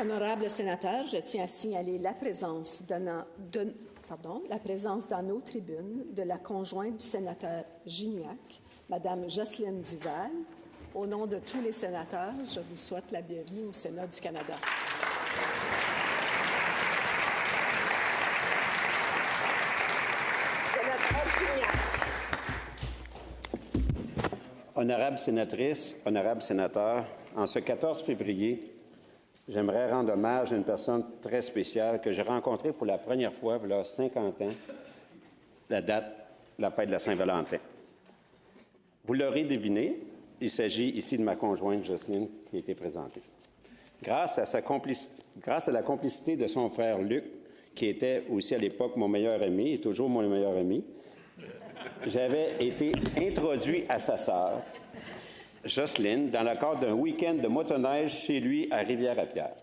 Honorables sénateurs, je tiens à signaler la présence dans nos tribunes de la conjointe du sénateur Gignac, Mme Jocelyne Duval. Au nom de tous les sénateurs, je vous souhaite la bienvenue au Sénat du Canada. Sénateur Gignac. Honorables sénatrices, honorables sénateurs, en ce 14 février, j'aimerais rendre hommage à une personne très spéciale que j'ai rencontrée pour la première fois, il y a 50 ans, la fête de la Saint-Valentin. Vous l'aurez deviné, il s'agit ici de ma conjointe Jocelyne qui a été présentée. Grâce à la complicité de son frère Luc, qui était aussi à l'époque mon meilleur ami, et toujours mon meilleur ami, j'avais été introduit à sa sœur, Jocelyne, dans le cadre d'un week-end de motoneige chez lui à Rivière-à-Pierre.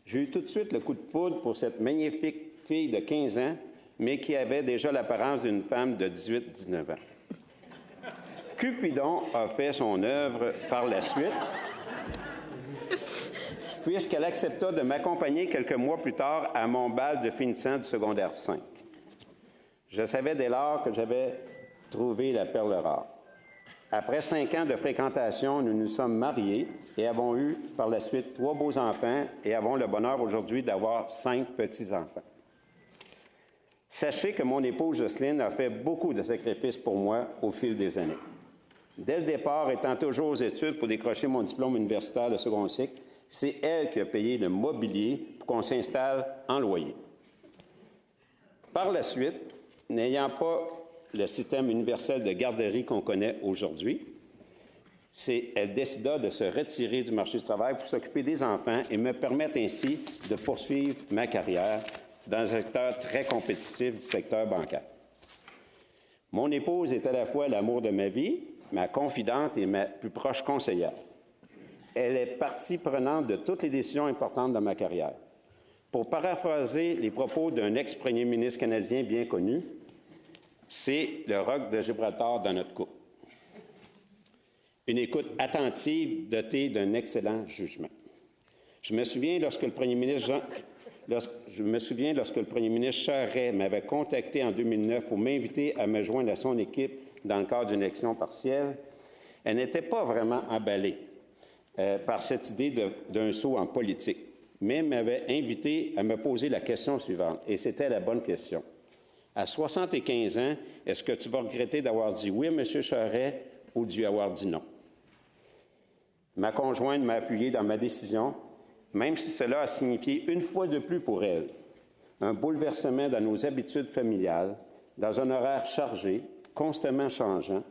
J'ai eu tout de suite le coup de foudre pour cette magnifique fille de 15 ans, mais qui avait déjà l'apparence d'une femme de 18-19 ans. Cupidon a fait son œuvre par la suite, puisqu'elle accepta de m'accompagner quelques mois plus tard à mon bal de finissant du secondaire 5. Je savais dès lors que j'avais trouvé la perle rare. Après 5 ans de fréquentation, nous nous sommes mariés et avons eu par la suite 3 beaux enfants et avons le bonheur aujourd'hui d'avoir 5 petits-enfants. Sachez que mon épouse Jocelyne a fait beaucoup de sacrifices pour moi au fil des années. Dès le départ, étant toujours aux études pour décrocher mon diplôme universitaire de second cycle, c'est elle qui a payé le mobilier pour qu'on s'installe en loyer. Par la suite, n'ayant pas le système universel de garderie qu'on connaît aujourd'hui, elle décida de se retirer du marché du travail pour s'occuper des enfants et me permettre ainsi de poursuivre ma carrière dans un secteur très compétitif du secteur bancaire. Mon épouse est à la fois l'amour de ma vie, ma confidente et ma plus proche conseillère. Elle est partie prenante de toutes les décisions importantes dans ma carrière. Pour paraphraser les propos d'un ex-premier ministre canadien bien connu, c'est le roc de Gibraltar dans notre couple. Une écoute attentive dotée d'un excellent jugement. Je me souviens lorsque le premier ministre Charest m'avait contacté en 2009 pour m'inviter à me joindre à son équipe dans le cadre d'une élection partielle, elle n'était pas vraiment emballée par cette idée d'un saut en politique, mais m'avait invité à me poser la question suivante, et c'était la bonne question. À 75 ans, est-ce que tu vas regretter d'avoir dit oui, M. Charest, ou d'y avoir dit non? Ma conjointe m'a appuyé dans ma décision, même si cela a signifié une fois de plus pour elle un bouleversement dans nos habitudes familiales, dans un horaire chargé, constamment changeant,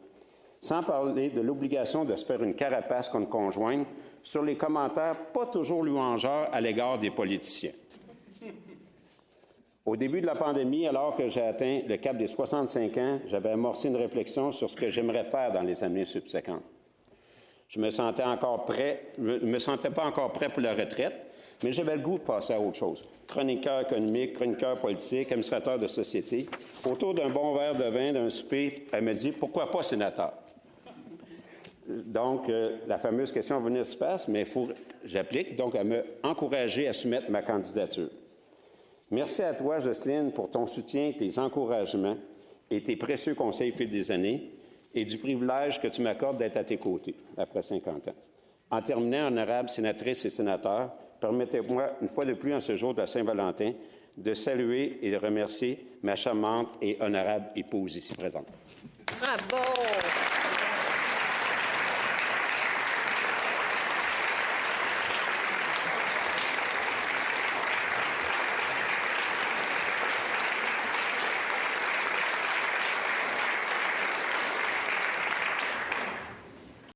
sans parler de l'obligation de se faire une carapace contre conjointe sur les commentaires pas toujours louangeurs à l'égard des politiciens. Au début de la pandémie, alors que j'ai atteint le cap des 65 ans, j'avais amorcé une réflexion sur ce que j'aimerais faire dans les années subséquentes. Je me sentais pas encore prêt pour la retraite, mais j'avais le goût de passer à autre chose. Chroniqueur économique, chroniqueur politique, administrateur de société. Autour d'un bon verre de vin, d'un souper, elle me dit « Pourquoi pas sénateur? » Donc, la fameuse question venait de se passer, mais j'applique. Donc, elle m'a encouragé à soumettre ma candidature. Merci à toi, Jocelyne, pour ton soutien, tes encouragements et tes précieux conseils au fil des années et du privilège que tu m'accordes d'être à tes côtés après 50 ans. En terminant, honorables sénatrices et sénateurs, permettez-moi, une fois de plus en ce jour de la Saint-Valentin, de saluer et de remercier ma charmante et honorable épouse ici présente. Bravo!